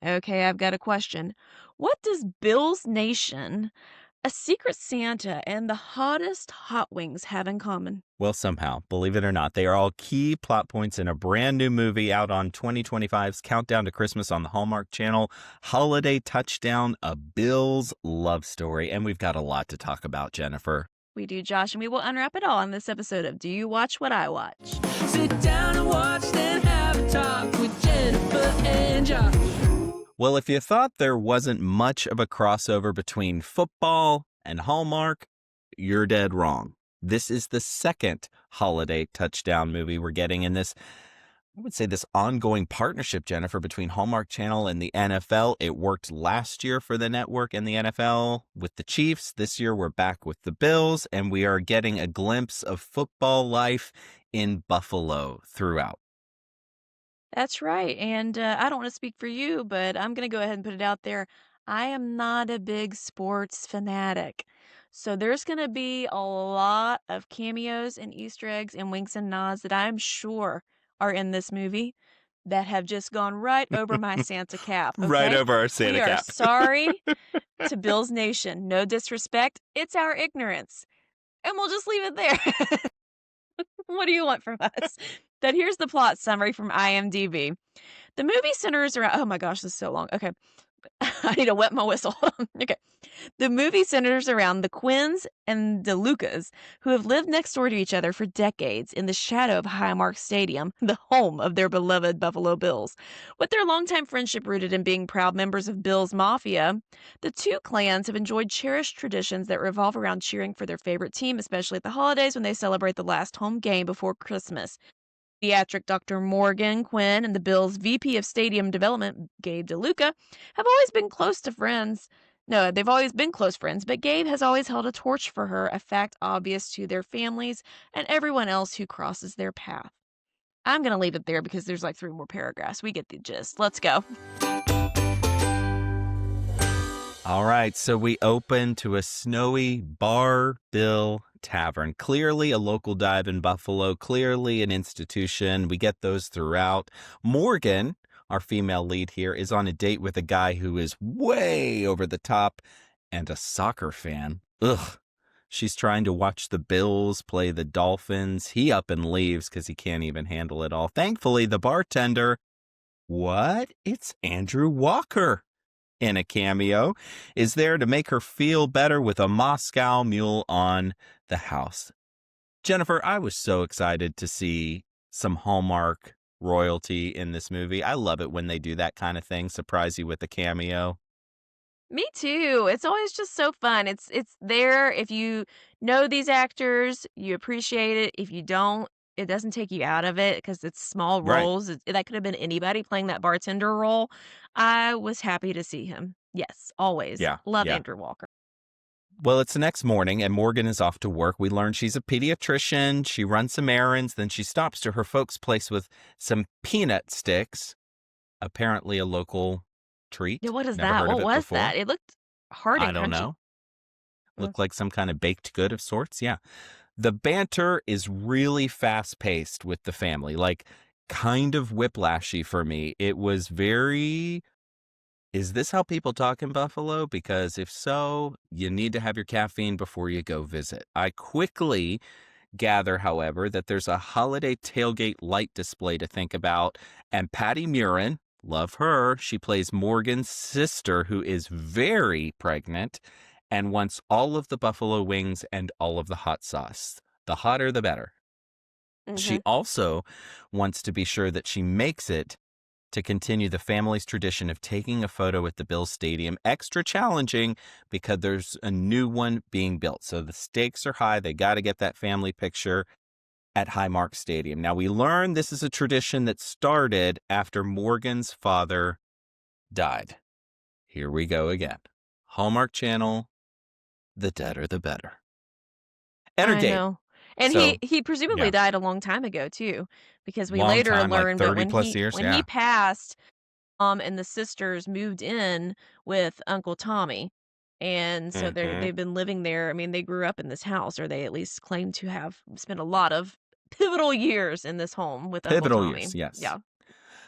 Okay, I've got a question. What does Bill's Nation, a Secret Santa, and the hottest hot wings have in common? Well, somehow, believe it or not, they are all key plot points in a brand new movie out on 2025's Countdown to Christmas on the Hallmark Channel, Holiday Touchdown, A Bill's Love Story. And we've got a lot to talk about, Jennifer. We do, Josh, and we will unwrap it all in this episode of Do You Watch What I Watch? Sit down and watch, then have a talk with Jennifer and Josh. Well, if you thought there wasn't much of a crossover between football and Hallmark, you're dead wrong. This is the second holiday touchdown movie we're getting in this, I would say, this ongoing partnership, Jennifer, between Hallmark Channel and the NFL. It worked last year for the network and the NFL with the Chiefs. This year we're back with the Bills, and we are getting a glimpse of football life in Buffalo throughout. That's right. And I don't want to speak for you, but I'm going to go ahead and put it out there. I am not a big sports fanatic. So there's going to be a lot of cameos and Easter eggs and winks and nods that I'm sure are in this movie that have just gone right over my Santa cap. Okay? Right over our Santa We are cap. sorry to Bill's Nation. No disrespect. It's our ignorance. And we'll just leave it there. What do you want from us? But here's the plot summary from IMDb. The movie centers around... Oh my gosh, this is so long. Okay. I need to wet my whistle. Okay. The movie centers around the Quinns and the Lucas, who have lived next door to each other for decades in the shadow of Highmark Stadium, the home of their beloved Buffalo Bills. With their longtime friendship rooted in being proud members of Bill's Mafia, the two clans have enjoyed cherished traditions that revolve around cheering for their favorite team, especially at the holidays when they celebrate the last home game before Christmas. Pediatric Dr. Morgan Quinn and the Bills' VP of Stadium Development, Gabe DeLuca, have always been close to friends. No, they've always been close friends, but Gabe has always held a torch for her, a fact obvious to their families and everyone else who crosses their path. I'm going to leave it there because there's like 3 more paragraphs. We get the gist. Let's go. All right, so we open to a snowy Bar Bill Tavern. Clearly a local dive in Buffalo, clearly an institution. We get those throughout. Morgan, our female lead here, is on a date with a guy who is way over the top and a soccer fan. Ugh. She's trying to watch the Bills play the Dolphins. He up and leaves because he can't even handle it all. Thankfully, the bartender, what? It's Andrew Walker in a cameo, is there to make her feel better with a Moscow Mule on the house. Jennifer, I was so excited to see some Hallmark royalty in this movie. I love it when they do that kind of thing, surprise you with a cameo. Me too. It's always just so fun. It's there. If you know these actors, you appreciate it. If you don't, it doesn't take you out of it because it's small Right. roles. That could have been anybody playing that bartender role. I was happy to see him. Yes, always. Yeah. Love Yeah. Andrew Walker. Well, it's the next morning, and Morgan is off to work. We learn she's a pediatrician. She runs some errands. Then she stops to her folks' place with some peanut sticks, apparently a local treat. Yeah, what is Never that? heard of What it was before. that? It looked hard I and don't crunchy. know. Looked like some kind of baked good of sorts. Yeah. The banter is really fast-paced with the family, like kind of whiplashy for me. It was very... Is this how people talk in Buffalo? Because if so, you need to have your caffeine before you go visit. I quickly gather, however, that there's a holiday tailgate light display to think about. And Patty Murin, love her, she plays Morgan's sister, who is very pregnant and wants all of the buffalo wings and all of the hot sauce. The hotter, the better. She also wants to be sure that she makes it to continue the family's tradition of taking a photo at the Bills Stadium. Extra challenging because there's a new one being built. So the stakes are high. They got to get that family picture at Highmark Stadium. Now, we learn this is a tradition that started after Morgan's father died. Here we go again. Hallmark Channel, the deader the better. Enter I Gabe. know. And So, he presumably yeah. died a long time ago too, because we Long later time, like learned that 30 plus years, when yeah. he passed, and the sisters moved in with Uncle Tommy. And so they've been living there. I mean, they grew up in this house, or they at least claim to have spent a lot of pivotal years in this home with Uncle Pivotal Tommy. years, yes. Yeah.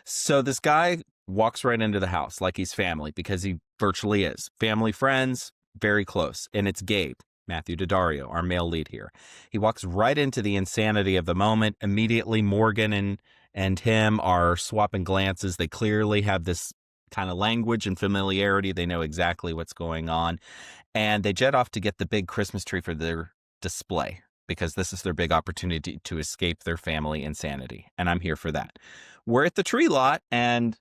So this guy walks right into the house like he's family because he virtually is. Family, friends, very close. And it's Gabe, Matthew Daddario, our male lead here. He walks right into the insanity of the moment. Immediately, Morgan and him are swapping glances. They clearly have this kind of language and familiarity. They know exactly what's going on. And they jet off to get the big Christmas tree for their display because this is their big opportunity to escape their family insanity. And I'm here for that. We're at the tree lot and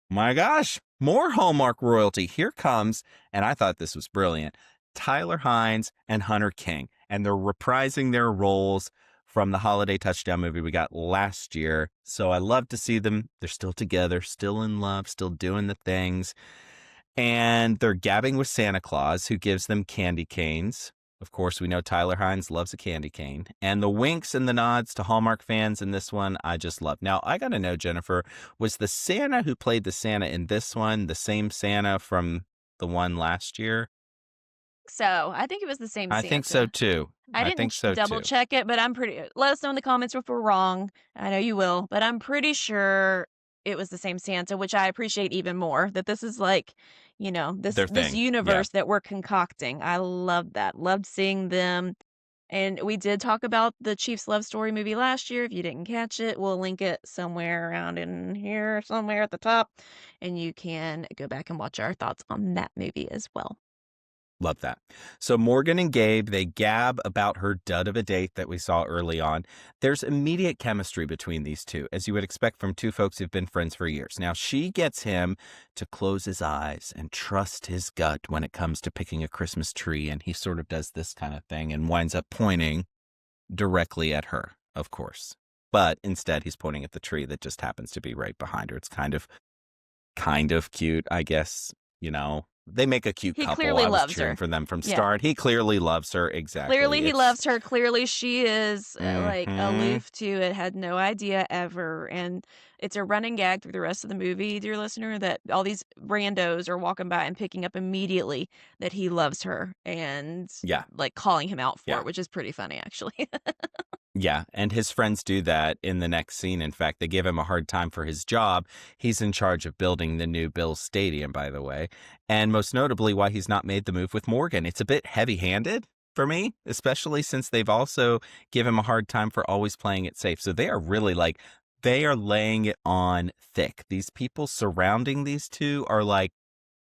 my gosh, more Hallmark royalty. Here comes, and I thought this was brilliant, Tyler Hynes and Hunter King. And they're reprising their roles from the holiday touchdown movie we got last year. So I love to see them. They're still together, still in love, still doing the things. And they're gabbing with Santa Claus, who gives them candy canes. Of course, we know Tyler Hynes loves a candy cane. And the winks and the nods to Hallmark fans in this one, I just love. Now, I got to know, Jennifer, was the Santa who played the Santa in this one the same Santa from the one last year? So I think it was the same I Santa. think so, too. I didn't double check it, but I'm pretty. Let us know in the comments if we're wrong. I know you will, but I'm pretty sure it was the same Santa, which I appreciate even more. That this is like, this universe that we're concocting. I love that. Loved seeing them. And we did talk about the Chiefs Love Story movie last year. If you didn't catch it, we'll link it somewhere around in here, somewhere at the top, and you can go back and watch our thoughts on that movie as well. Love that. So Morgan and Gabe, they gab about her dud of a date that we saw early on. There's immediate chemistry between these two, as you would expect from two folks who've been friends for years. Now, she gets him to close his eyes and trust his gut when it comes to picking a Christmas tree, and he sort of does this kind of thing and winds up pointing directly at her, of course. But instead, he's pointing at the tree that just happens to be right behind her. It's kind of cute, I guess, They make a cute couple. Clearly I was loves cheering her. for them from start. He clearly loves her. Exactly. Clearly he loves her. Clearly she is aloof to it, had no idea ever. And it's a running gag through the rest of the movie, dear listener, that all these randos are walking by and picking up immediately that he loves her and calling him out for it, which is pretty funny, actually. Yeah, and his friends do that in the next scene. In fact, they give him a hard time for his job. He's in charge of building the new Bills Stadium, by the way. And most notably, why he's not made the move with Morgan. It's a bit heavy-handed for me, especially since they've also given him a hard time for always playing it safe. So they are really they are laying it on thick. These people surrounding these two are like,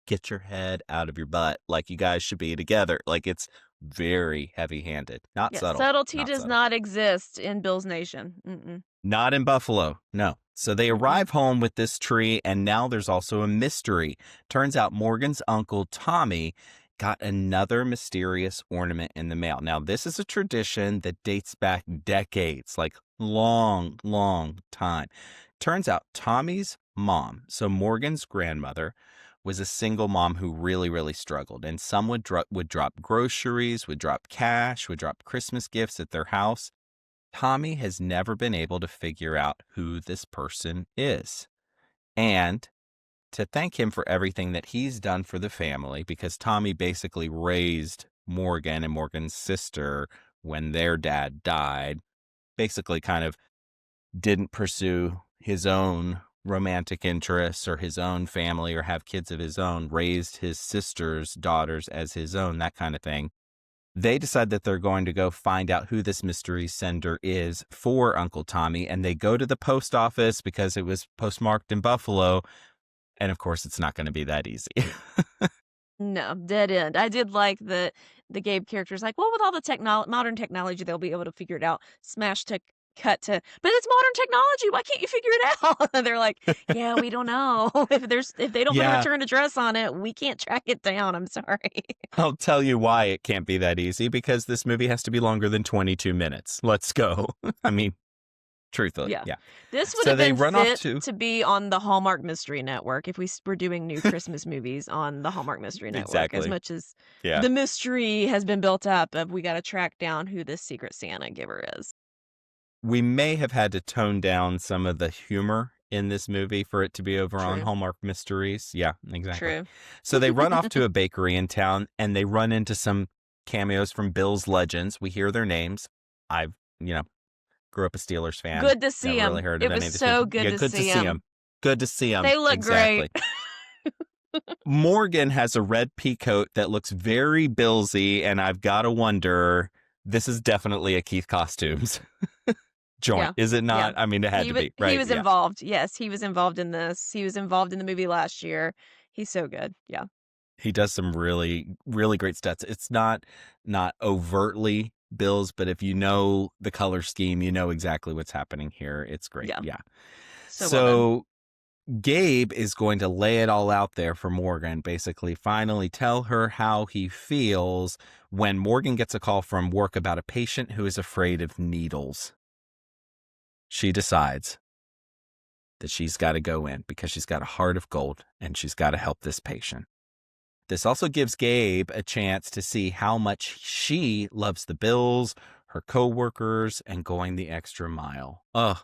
get your head out of your butt. Like, you guys should be together. Like, it's very heavy-handed. Not subtle. Subtlety does not exist in Bill's Nation. Mm-mm. Not in Buffalo, no. So they arrive home with this tree, and now there's also a mystery. Turns out Morgan's uncle, Tommy, got another mysterious ornament in the mail. Now, this is a tradition that dates back decades, like long, long time. Turns out Tommy's mom, so Morgan's grandmother, was a single mom who really, really struggled. And some would drop groceries, would drop cash, would drop Christmas gifts at their house. Tommy has never been able to figure out who this person is. And to thank him for everything that he's done for the family, because Tommy basically raised Morgan and Morgan's sister when their dad died, basically kind of didn't pursue his own romantic interests or his own family or have kids of his own, raised his sister's daughters as his own, that kind of thing. They decide that they're going to go find out who this mystery sender is for Uncle Tommy, and they go to the post office because it was postmarked in Buffalo, and of course it's not going to be that easy. No, dead end. I did like the Gabe character's like, well, with all the modern technology, they'll be able to figure it out. Smash to cut to, but it's modern technology. Why can't you figure it out? And they're like, yeah, we don't know. If they don't put a return address on it, we can't track it down. I'm sorry. I'll tell you why it can't be that easy, because this movie has to be longer than 22 minutes. Let's go. I mean, truthfully, yeah. This would have been fit to be on the Hallmark Mystery Network if we were doing new Christmas movies on the Hallmark Mystery Network. Exactly. As much as the mystery has been built up of we got to track down who this secret Santa giver is. We may have had to tone down some of the humor in this movie for it to be over on Hallmark Mysteries. Yeah, exactly. True. So they run off to a bakery in town, and they run into some cameos from Bill's Legends. We hear their names. I've, grew up a Steelers fan. Good to see Never him. really heard of it any was of these so people. good to see him. Good to see them. They look exactly. great. Morgan has a red pea coat that looks very Billsy, and I've got to wonder, this is definitely a Keith Costumes joint, Yeah. is it not? Yeah. I mean, it had to be, right? He was involved. Yes, he was involved in this. He was involved in the movie last year. He's so good. Yeah. He does some really, really great stats. It's not overtly Bill's, but if you know the color scheme, you know exactly what's happening here. It's great. Yeah. So, well So Gabe is going to lay it all out there for Morgan, basically finally tell her how he feels when Morgan gets a call from work about a patient who is afraid of needles. She decides that she's got to go in because she's got a heart of gold and she's got to help this patient. This also gives Gabe a chance to see how much she loves the Bills, her coworkers, and going the extra mile.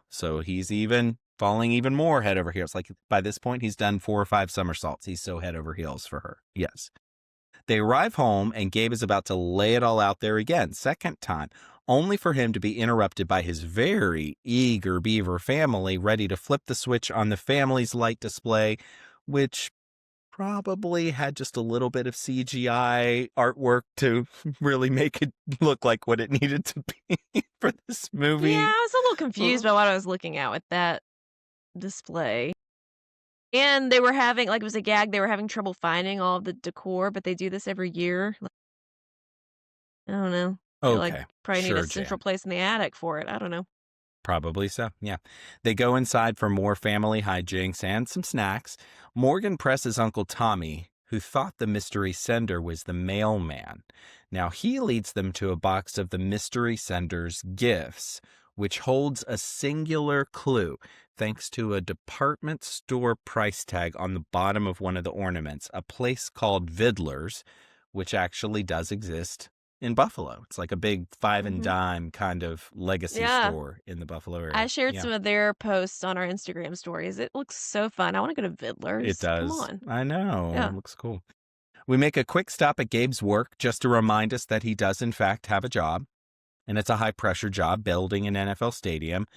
So he's even falling even more head over heels. Like by this point, he's done 4 or 5 somersaults. He's so head over heels for her. Yes. They arrive home and Gabe is about to lay it all out there again, second time, only for him to be interrupted by his very eager beaver family ready to flip the switch on the family's light display, which probably had just a little bit of CGI artwork to really make it look like what it needed to be for this movie. Yeah, I was a little confused by what I was looking at with that display. And they were having, like, it was a gag, they were having trouble finding all of the decor, but they do this every year. I don't know. Okay. Probably need Sure, a central place in the attic for it. I don't know. Probably so, yeah. They go inside for more family hijinks and some snacks. Morgan presses Uncle Tommy, who thought the mystery sender was the mailman. Now he leads them to a box of the mystery sender's gifts, which holds a singular clue, thanks to a department store price tag on the bottom of one of the ornaments, a place called Vidler's, which actually does exist in Buffalo. It's like a big 5 and dime kind of legacy store in the Buffalo area. I shared some of their posts on our Instagram stories. It looks so fun. I want to go to Vidler's. It does. Come on. I know. Yeah. It looks cool. We make a quick stop at Gabe's work just to remind us that he does, in fact, have a job. And it's a high-pressure job building an NFL stadium.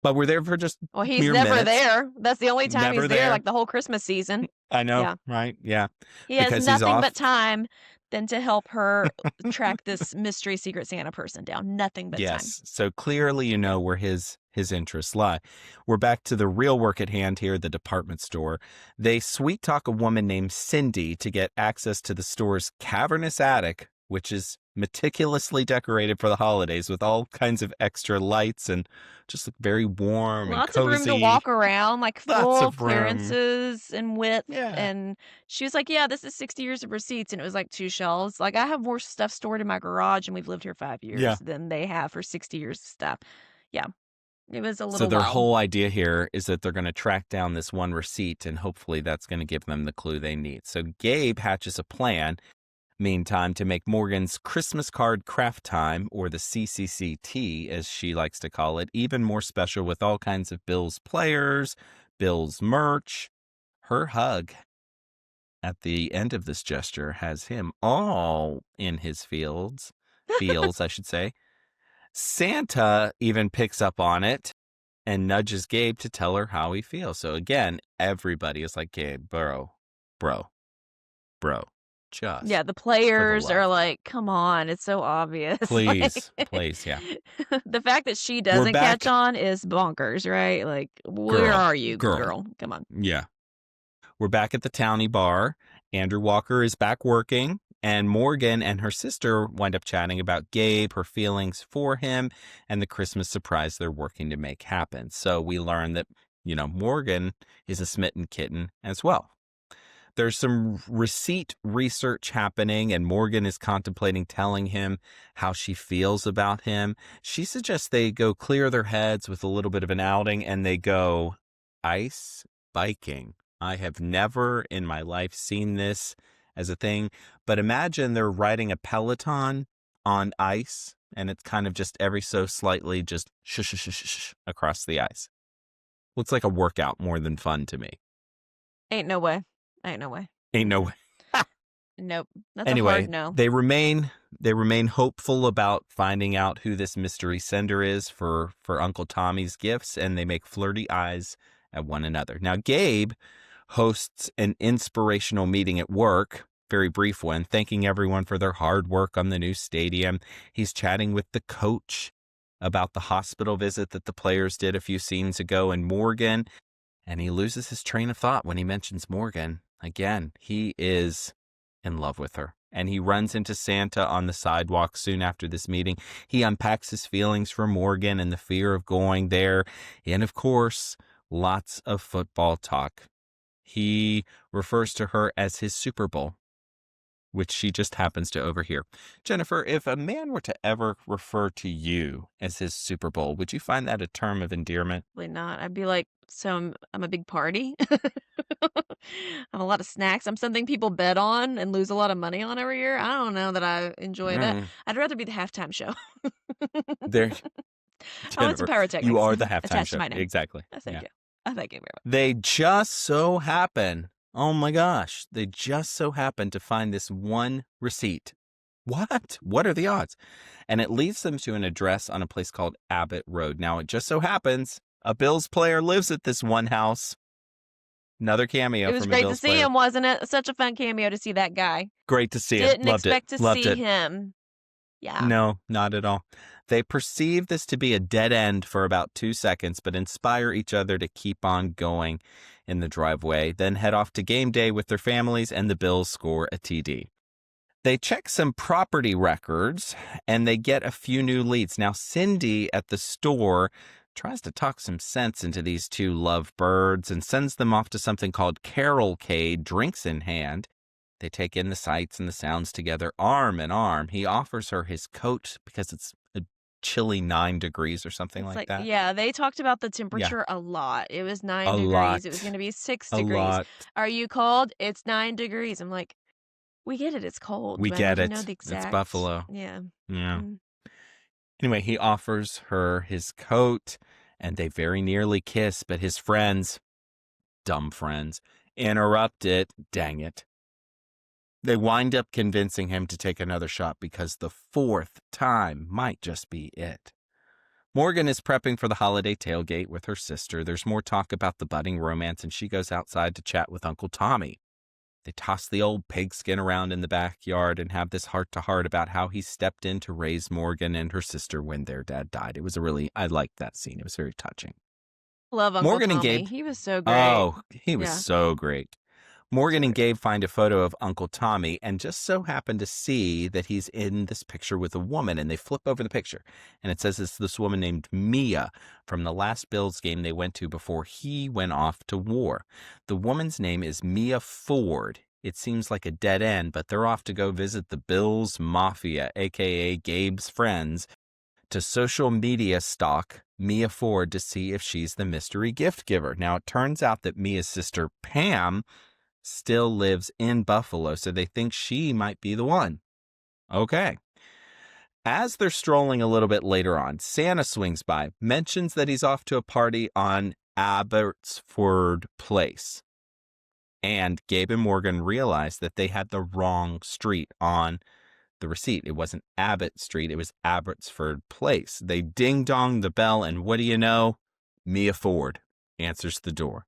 But we're there for just he's mere never minutes. there. That's the only time Never he's there, there. like the whole Christmas season. I know, Yeah. right? Yeah. He has Because he's nothing off. but time than to help her track this mystery Secret Santa person down. Nothing but time. Yes. So clearly you know where his interests lie. We're back to the real work at hand here, the department store. They sweet talk a woman named Cindy to get access to the store's cavernous attic, which is meticulously decorated for the holidays with all kinds of extra lights and just look very warm Lots and of cozy. room to walk around, like Lots full of room. clearances and width. Yeah. And she was like, yeah, this is 60 years of receipts. And it was like 2 shelves. Like, I have more stuff stored in my garage and we've lived here 5 years than they have for 60 years of stuff. Yeah. It was a little So their wild. whole idea here is that they're going to track down this one receipt and hopefully that's going to give them the clue they need. So Gabe hatches a plan, meantime, to make Morgan's Christmas card craft time, or the CCCT as she likes to call it, even more special with all kinds of Bill's players, Bill's merch. Her hug at the end of this gesture has him all in his feels, I should say. Santa even picks up on it and nudges Gabe to tell her how he feels. So again, everybody is like, Gabe, bro, just. Yeah, the players are like, come on, it's so obvious. Please, Like, please, yeah. the fact that she doesn't back- catch on is bonkers, right? Like, where Girl, are you, girl. girl? Come on. Yeah. We're back at the townie bar. Andrew Walker is back working, and Morgan and her sister wind up chatting about Gabe, her feelings for him, and the Christmas surprise they're working to make happen. So we learn that, Morgan is a smitten kitten as well. There's some receipt research happening, and Morgan is contemplating telling him how she feels about him. She suggests they go clear their heads with a little bit of an outing, and they go ice biking. I have never in my life seen this as a thing, but imagine they're riding a Peloton on ice, and it's kind of just every so slightly just shush across the ice. Looks like a workout more than fun to me. Ain't no way. Ain't no way. Ain't no way. Nope. That's a Anyway, hard no. they remain hopeful about finding out who this mystery sender is for Uncle Tommy's gifts, and they make flirty eyes at one another. Now, Gabe hosts an inspirational meeting at work, very brief one, thanking everyone for their hard work on the new stadium. He's chatting with the coach about the hospital visit that the players did a few scenes ago, and Morgan, and he loses his train of thought when he mentions Morgan. Again, he is in love with her. And he runs into Santa on the sidewalk soon after this meeting. He unpacks his feelings for Morgan and the fear of going there. And of course, lots of football talk. He refers to her as his Super Bowl, which she just happens to overhear. Jennifer, if a man were to ever refer to you as his Super Bowl, would you find that a term of endearment? Probably not. I'd be like, so I'm a big party. I'm a lot of snacks. I'm something people bet on and lose a lot of money on every year. I don't know that I enjoy that. Mm, I'd rather be the halftime show. there, I want some Jennifer, you pyrotechnics are the halftime attached show. to my name. Exactly. Thank Yeah. you. Thank you very much. They just so happen, oh my gosh, they just so happen to find this one receipt. What? What are the odds? And it leads them to an address on a place called Abbott Road. Now, it just so happens a Bills player lives at this one house. Another cameo It was from a great to Bills see player. him, wasn't it? Such a fun cameo to see that guy. Great to see him. Didn't Loved expect it. to Loved see it. him. Yeah. No, not at all. They perceive this to be a dead end for about 2 seconds, but inspire each other to keep on going in the driveway, then head off to game day with their families, and the Bills score a TD. They check some property records, and they get a few new leads. Now, Cindy at the store tries to talk some sense into these two lovebirds and sends them off to something called Carolcade, drinks in hand. They take in the sights and the sounds together, arm in arm. He offers her his coat because it's a chilly 9 degrees or something It's like that. yeah, they talked about the Yeah, temperature a lot. It was 9 a degrees. It was lot. going to be 6 A degrees. lot. Are you cold? It's 9 degrees. I'm like, we get it. It's cold, We but I get need to know it. the It's exact. Buffalo. Yeah. Yeah. Mm. Anyway, he offers her his coat, and they very nearly kiss, but his friends, dumb friends, interrupt it. Dang it. They wind up convincing him to take another shot because the 4th time might just be it. Morgan is prepping for the holiday tailgate with her sister. There's more talk about the budding romance, and she goes outside to chat with Uncle Tommy. They toss the old pigskin around in the backyard and have this heart-to-heart about how he stepped in to raise Morgan and her sister when their dad died. I liked that scene. It was very touching. Love Uncle Morgan and Tommy. Gabe, He was so great. oh, he was Yeah. so great. Morgan and Gabe find a photo of Uncle Tommy and just so happen to see that he's in this picture with a woman, and they flip over the picture. And it says it's this woman named Mia from the last Bills game they went to before he went off to war. The woman's name is Mia Ford. It seems like a dead end, but they're off to go visit the Bills Mafia, a.k.a. Gabe's friends, to social media stalk Mia Ford to see if she's the mystery gift giver. Now, it turns out that Mia's sister, Pam, still lives in Buffalo, so they think she might be the one. Okay. As they're strolling a little bit later on, Santa swings by, mentions that he's off to a party on Abbotsford Place. And Gabe and Morgan realize that they had the wrong street on the receipt. It wasn't Abbott Street, it was Abbotsford Place. They ding-dong the bell, and what do you know? Mia Ford answers the door.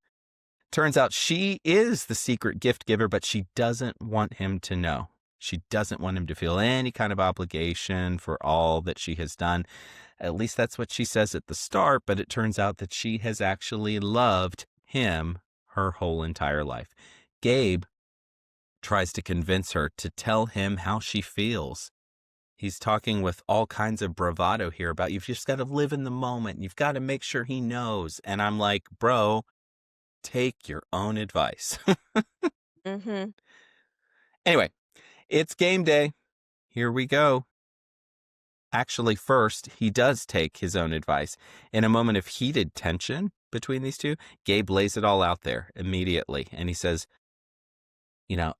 Turns out she is the secret gift giver, but she doesn't want him to know. She doesn't want him to feel any kind of obligation for all that she has done. At least that's what she says at the start, but it turns out that she has actually loved him her whole entire life. Gabe tries to convince her to tell him how she feels. He's talking with all kinds of bravado here about you've just got to live in the moment. You've got to make sure he knows. And I'm like, bro, take your own advice. Mm-hmm. Anyway, it's game day. Here we go. Actually, first, he does take his own advice. In a moment of heated tension between these two, Gabe lays it all out there immediately. And he says,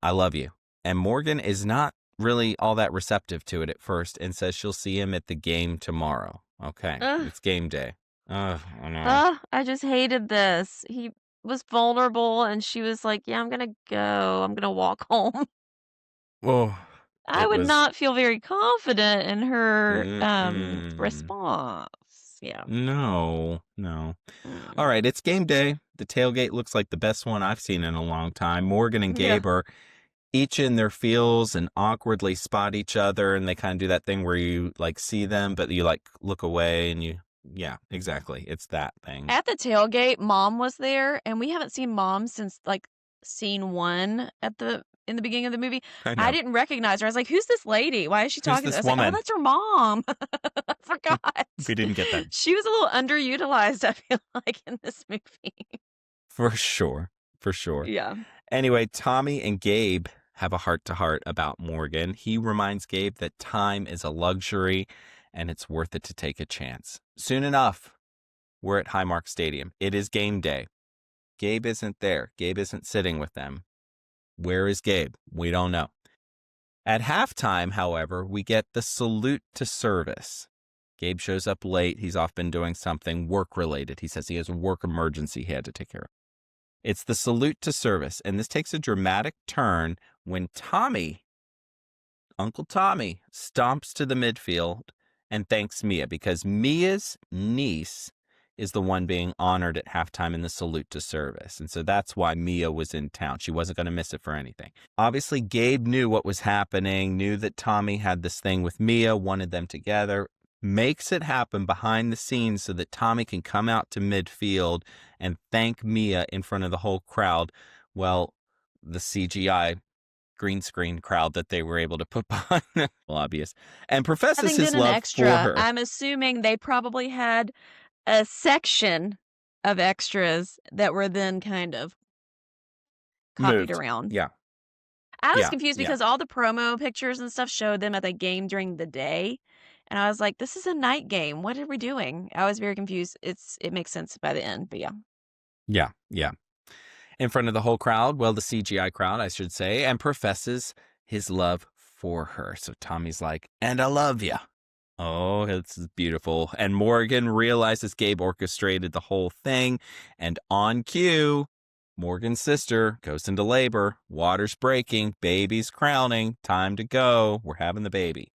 I love you. And Morgan is not really all that receptive to it at first and says she'll see him at the game tomorrow. Okay, it's game day. I know. I just hated this. He was vulnerable, and she was like, yeah, I'm going to go. I'm going to walk home. Oh, I would not feel very confident in her Mm-mm. response. Yeah. No. All Mm. right, it's game day. The tailgate looks like the best one I've seen in a long time. Morgan and Yeah. Gabe are each in their fields and awkwardly spot each other, and they kind of do that thing where you like see them, but you like look away and yeah, exactly. It's that thing. At the tailgate, Mom was there, and we haven't seen Mom since like scene 1 in the beginning of the movie. I I know. didn't recognize her. I was like, "Who's this lady? Why is she Who's talking?" I this was like, "Oh, woman? that's her mom." I forgot. We didn't get that. She was a little underutilized, I feel like, in this movie. For sure. Yeah. Anyway, Tommy and Gabe have a heart-to-heart about Morgan. He reminds Gabe that time is a luxury and it's worth it to take a chance. Soon enough, we're at Hallmark Stadium. It is game day. Gabe isn't there. Gabe isn't sitting with them. Where is Gabe? We don't know. At halftime, however, we get the salute to service. Gabe shows up late. He's off been doing something work-related. He says he has a work emergency he had to take care of. It's the salute to service, and this takes a dramatic turn when Uncle Tommy, stomps to the midfield and thanks Mia, because Mia's niece is the one being honored at halftime in the salute to service. And so that's why Mia was in town. She wasn't going to miss it for anything. Obviously, Gabe knew what was happening, knew that Tommy had this thing with Mia, wanted them together, makes it happen behind the scenes so that Tommy can come out to midfield and thank Mia in front of the whole crowd. Well, the CGI green screen crowd that they were able to put behind them, well, obvious, and professes Having his been an love extra, for her. I'm assuming they probably had a section of extras that were then kind of copied Moved. around. Yeah. I was Yeah, confused yeah. because all the promo pictures and stuff showed them at the game during the day. And I was like, this is a night game. What are we doing? I was very confused. It makes sense by the end, but yeah. Yeah. In front of the whole crowd, well, the CGI crowd, I should say, and professes his love for her. So Tommy's like, and I love you. Oh, it's beautiful. And Morgan realizes Gabe orchestrated the whole thing. And on cue, Morgan's sister goes into labor. Water's breaking. Baby's crowning. Time to go. We're having the baby.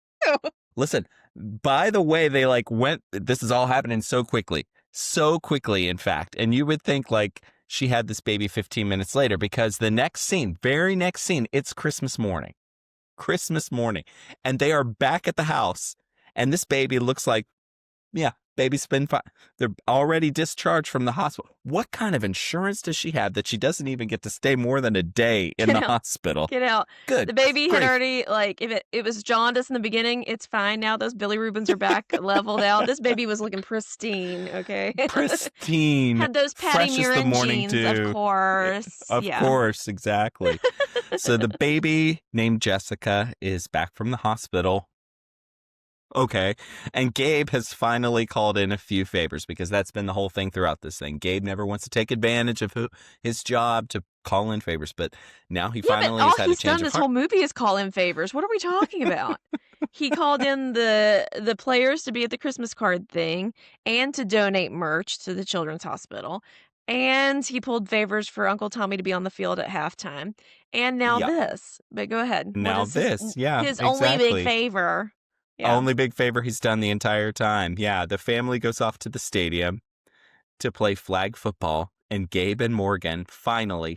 Listen, by the way, they this is all happening so quickly, in fact. And you would think she had this baby 15 minutes later, because the very next scene, it's Christmas morning. And they are back at the house. And this baby looks like, baby's been fine. They're already discharged from the hospital. What kind of insurance does she have that she doesn't even get to stay more than a day in the hospital? Get out. Good. The baby Great. had already, if it was jaundice in the beginning, it's fine now. Those bilirubins are back, leveled out. This baby was looking pristine, okay? Pristine. Had those Patty Fresh as the Murin morning genes, of dew. course. Of course, exactly. So the baby named Jessica is back from the hospital. Okay. And Gabe has finally called in a few favors, because that's been the whole thing throughout this thing. Gabe never wants to take advantage of his job to call in favors, but now he finally has had a change of heart. All he's done this whole movie is call in favors. What are we talking about? He called in the players to be at the Christmas card thing and to donate merch to the Children's Hospital. And he pulled favors for Uncle Tommy to be on the field at halftime. And now this. But go ahead. Now what is this. Yeah, his exactly. only big favor. Yeah. Only big favor he's done the entire time. Yeah, the family goes off to the stadium to play flag football, and Gabe and Morgan finally,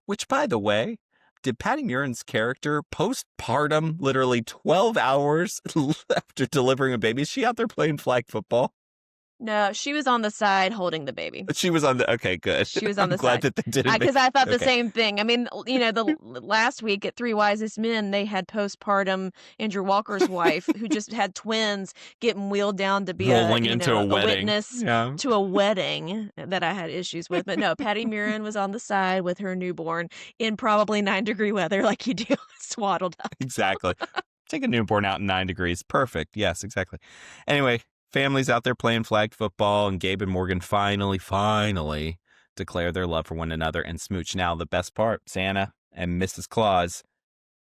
which, by the way, did Patty Murin's character postpartum, literally 12 hours after delivering a baby, is she out there playing flag football? No, she was on the side holding the baby. She was on the, okay, good. She was on the I'm glad side. that they didn't. Because I thought the same thing. I mean, the last week at Three Wisest Men, they had postpartum Andrew Walker's wife, who just had twins, getting wheeled down to be a witness to a wedding that I had issues with. But no, Patty Murin was on the side with her newborn in probably 9-degree weather, like you do, swaddled up. Exactly. Take a newborn out in 9 degrees. Perfect. Yes, exactly. Anyway, family's out there playing flag football, and Gabe and Morgan finally declare their love for one another and smooch. Now, the best part, Santa and Mrs. Claus,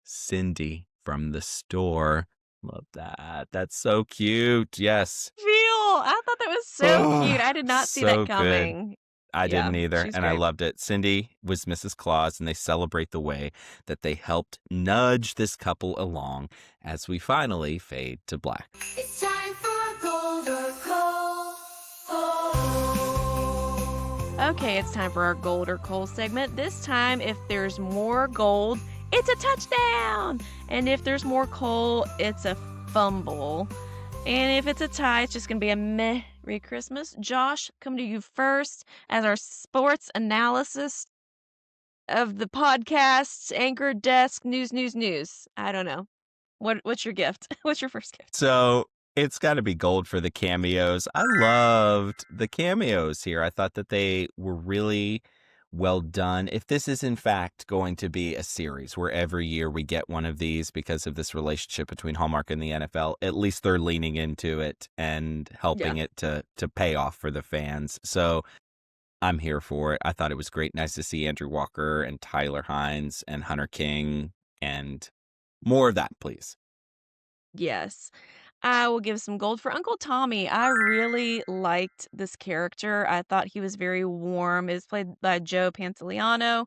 Cindy from the store. Love that. That's so cute. Yes. I thought that was so cute. I did not see that coming. Good. I didn't either, and great. I loved it. Cindy was Mrs. Claus, and they celebrate the way that they helped nudge this couple along as we finally fade to black. It's time for Golden Coin. Okay, it's time for our gold or coal segment. This time, if there's more gold, it's a touchdown. And if there's more coal, it's a fumble. And if it's a tie, it's just going to be a Merry Christmas. Josh, come to you first as our sports analysis of the podcast, anchor desk, news. I don't know. What's your gift? What's your first gift? So it's got to be gold for the cameos. I loved the cameos here. I thought that they were really well done. If this is in fact going to be a series where every year we get one of these because of this relationship between Hallmark and the NFL, at least they're leaning into it and helping Yeah. it to pay off for the fans. So I'm here for it. I thought it was great. Nice to see Andrew Walker and Tyler Hines and Hunter King, and more of that, please. Yes. I will give some gold for Uncle Tommy. I really liked this character. I thought he was very warm. It was played by Joe Pantoliano.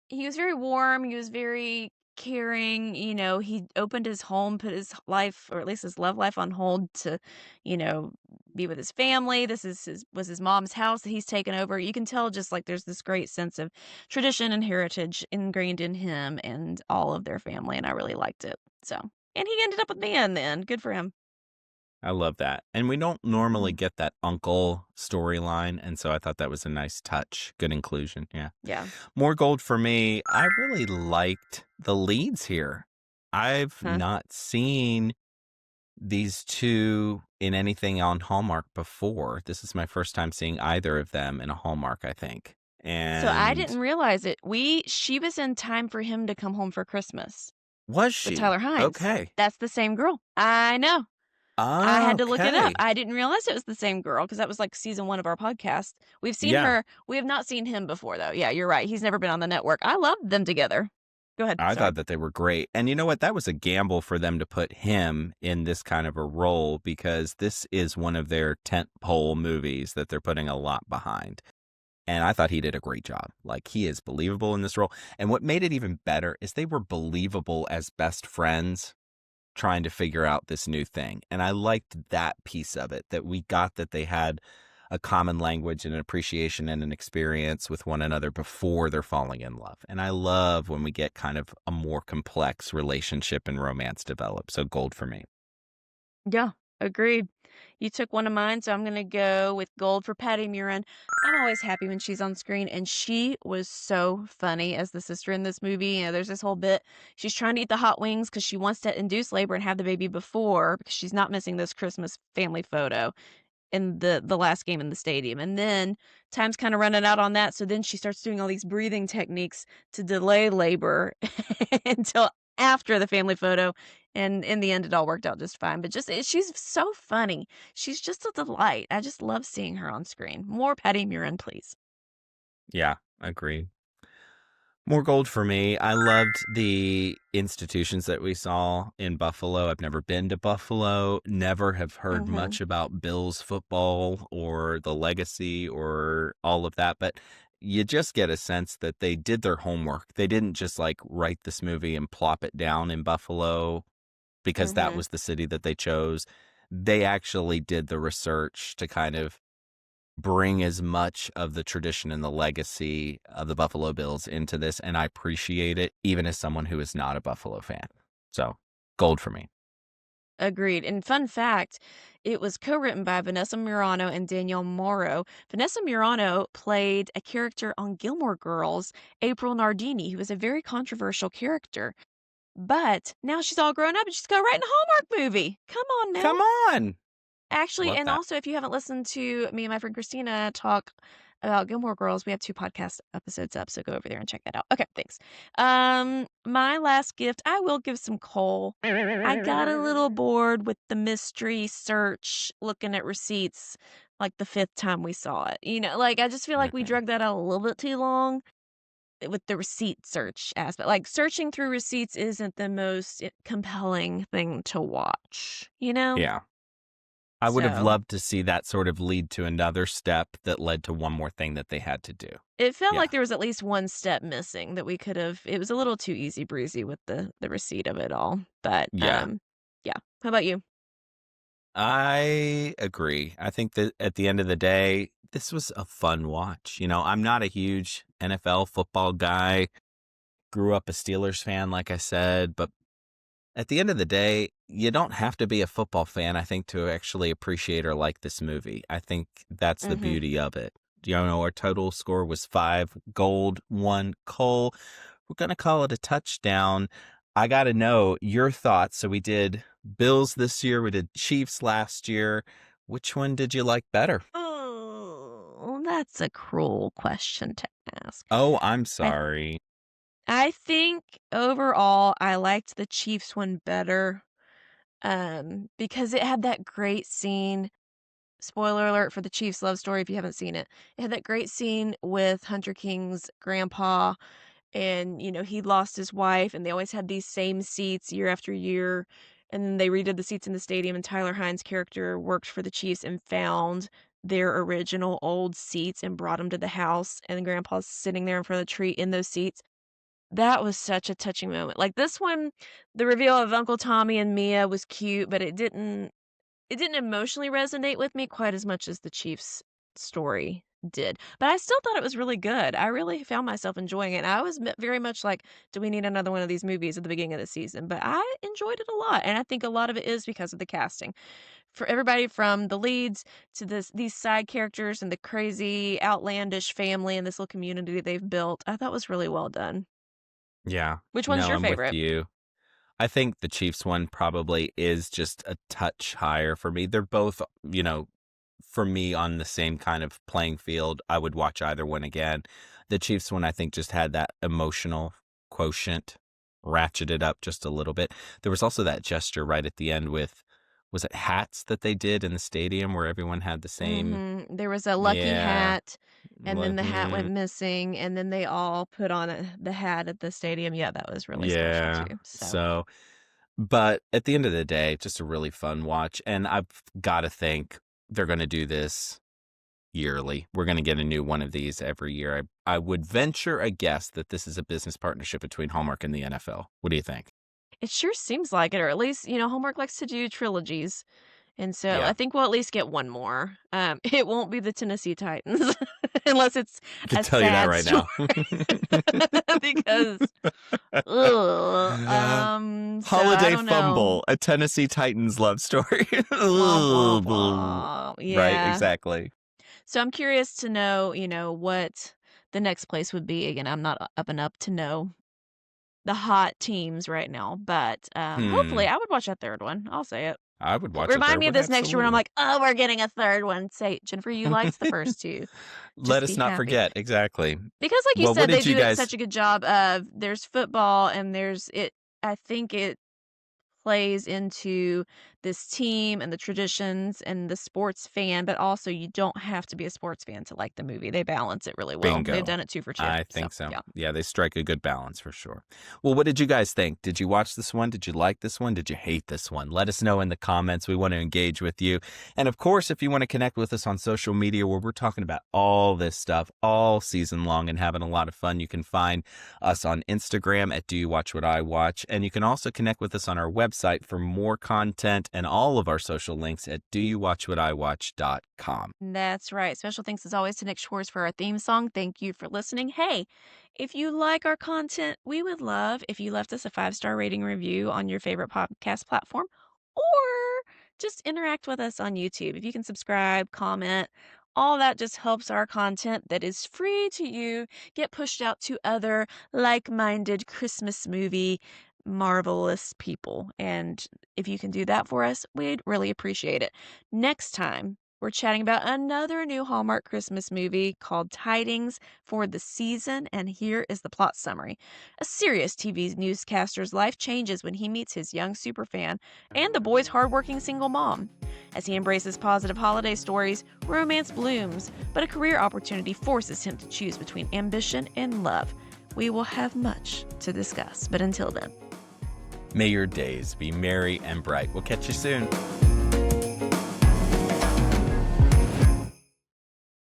He was very warm. He was very caring. He opened his home, put his life, or at least his love life, on hold to, you know, be with his family. This is was his mom's house that he's taken over. You can tell just like there's this great sense of tradition and heritage ingrained in him and all of their family, and I really liked it. So, and he ended up with me in the end. Good for him. I love that. And we don't normally Mhm. get that uncle storyline. And so I thought that was a nice touch. Good inclusion. Yeah. Yeah. More gold for me. I really liked the leads here. I've Huh. not seen these two in anything on Hallmark before. This is my first time seeing either of them in a Hallmark, I think. So I And didn't realize it. She was in Time for Him to Come Home for Christmas was with she? Tyler Hines. Okay. That's the same girl. I know. I had to look it up. Okay. I didn't realize it was the same girl because that was like season 1 of our podcast. We've seen Yeah. her. We have not seen him before, though. Yeah, you're right. He's never been on the network. I love them together. Go ahead. I Sorry. thought that they were great. And you know what? That was a gamble for them to put him in this kind of a role because this is one of their tentpole movies that they're putting a lot behind. And I thought he did a great job. Like, he is believable in this role. And what made it even better is they were believable as best friends trying to figure out this new thing. And I liked that piece of it, that we got that they had a common language and an appreciation and an experience with one another before they're falling in love. And I love when we get kind of a more complex relationship and romance develop. So gold for me. Yeah, agreed. You took one of mine, so I'm going to go with gold for Patty Murin. I'm always happy when she's on screen, and she was so funny as the sister in this movie. There's this whole bit. She's trying to eat the hot wings because she wants to induce labor and have the baby before because she's not missing this Christmas family photo in the last game in the stadium. And then time's kind of running out on that. So then she starts doing all these breathing techniques to delay labor until after the family photo. And in the end, it all worked out just fine. But she's so funny. She's just a delight. I just love seeing her on screen. More Patty Murin, please. Yeah, agreed. More gold for me. I loved the institutions that we saw in Buffalo. I've never been to Buffalo, never have heard Mm-hmm. much about Bills football or the legacy or all of that, but you just get a sense that they did their homework. They didn't just like write this movie and plop it down in Buffalo because that Mm-hmm. was the city that they chose. They actually did the research to kind of bring as much of the tradition and the legacy of the Buffalo Bills into this, and I appreciate it, even as someone who is not a Buffalo fan. So, gold for me. Agreed. And fun fact, it was co-written by Vanessa Murano and Danielle Morrow. Vanessa Murano played a character on Gilmore Girls, April Nardini, who was a very controversial character. But now she's all grown up and she's going to write a Hallmark movie. Come on now. Come on! Actually, Love and that. also if you haven't listened to me and my friend Christina talk about Gilmore Girls, we have 2 podcast episodes up, so go over there and check that out. Okay, thanks. My last gift, I will give some coal. I got a little bored with the mystery search, looking at receipts like the 5th time we saw it. Like I just feel like we Mhm. drug that out a little bit too long with the receipt search aspect. Like searching through receipts isn't the most compelling thing to watch, you know? Yeah. I would have So loved to see that sort of lead to another step that led to one more thing that they had to do. it felt Yeah. like there was at least one step missing that we could have. It was a little too easy breezy with the receipt of it all. But Yeah. yeah. How about you? I agree. I think that at the end of the day, this was a fun watch. I'm not a huge NFL football guy. Grew up a Steelers fan, like I said, but at the end of the day, you don't have to be a football fan, I think, to actually appreciate or like this movie. I think that's the Mhm. beauty of it. Our total score was 5 gold, 1 coal. We're going to call it a touchdown. I got to know your thoughts. So we did Bills this year, we did Chiefs last year. Which one did you like better? Oh, that's a cruel question to ask. Oh, I'm I sorry. I think overall I liked the Chiefs one better, because it had that great scene. Spoiler alert for the Chiefs love story if you haven't seen it. It had that great scene with Hunter King's grandpa, and he lost his wife, and they always had these same seats year after year. And then they redid the seats in the stadium, and Tyler Hines' character worked for the Chiefs and found their original old seats and brought them to the house. And the grandpa's sitting there in front of the tree in those seats. That was such a touching moment. Like this one, the reveal of Uncle Tommy and Mia was cute, but it didn't emotionally resonate with me quite as much as the Chiefs story did. But I still thought it was really good. I really found myself enjoying it. And I was very much like, do we need another one of these movies at the beginning of the season? But I enjoyed it a lot. And I think a lot of it is because of the casting. For everybody from the leads to these side characters and the crazy, outlandish family and this little community they've built, I thought was really well done. Yeah. Which one's No, your I'm with favorite? you. I think the Chiefs one probably is just a touch higher for me. They're both, for me on the same kind of playing field. I would watch either one again. The Chiefs one, I think, just had that emotional quotient, ratcheted up just a little bit. There was also that gesture right at the end with, was it hats that they did in the stadium where everyone had the same? There was a lucky Yeah. hat, and then the hat went missing, and then they all put on the hat at the stadium. Yeah, that was really special Yeah. too. So So, but at the end of the day, just a really fun watch. And I've got to think they're going to do this yearly. We're going to get a new one of these every year. I would venture a guess that this is a business partnership between Hallmark and the NFL. What do you think? it sure seems like it, or at least, Hallmark likes to do trilogies. And so I Yeah. think we'll at least get one more. It won't be the Tennessee Titans unless it's I can a tell you that sad right story. now. Because, ugh, so I Holiday don't know. Fumble, a Tennessee Titans love story. Womp, womp, Ugh. womp. Right, Yeah. exactly. So I'm curious to know, what the next place would be. Again, I'm not up and up to know the hot teams right now, but hopefully Hmm. I would watch that third one. I'll say it. I would watch a Remind third me of one, this next year when I'm absolutely. like, oh, we're getting a third one. Say, Jennifer, you liked the first two. Let Just us be not happy. forget. Exactly. Because like you Well, what said, they did you do it guys such a good job of there's football and I think it plays into this team and the traditions and the sports fan, but also you don't have to be a sports fan to like the movie. They balance it really well. They've bingo? done it 2 for 2. I So, think so. yeah. Yeah, they strike a good balance for sure. Well, what did you guys think? Did you watch this one? Did you like this one? Did you hate this one? Let us know in the comments. We want to engage with you. And of course, if you want to connect with us on social media where we're talking about all this stuff all season long and having a lot of fun, you can find us on Instagram at Do You Watch What I Watch. And you can also connect with us on our website for more content and all of our social links at doyouwatchwhatiwatch.com. That's right. Special thanks as always to Nick Schwartz for our theme song. Thank you for listening. Hey, if you like our content, we would love if you left us a 5-star rating review on your favorite podcast platform or just interact with us on YouTube. If you can subscribe, comment, all that just helps our content that is free to you get pushed out to other like-minded Christmas movie marvelous people. And if you can do that for us, we'd really appreciate it. Next time, we're chatting about another new Hallmark Christmas movie called Tidings for the Season, and here is the plot summary. A serious TV newscaster's life changes when he meets his young superfan and the boy's hardworking single mom. As he embraces positive holiday stories, romance blooms, but a career opportunity forces him to choose between ambition and love. We will have much to discuss, but until then, May your days be merry and bright. We'll catch you soon.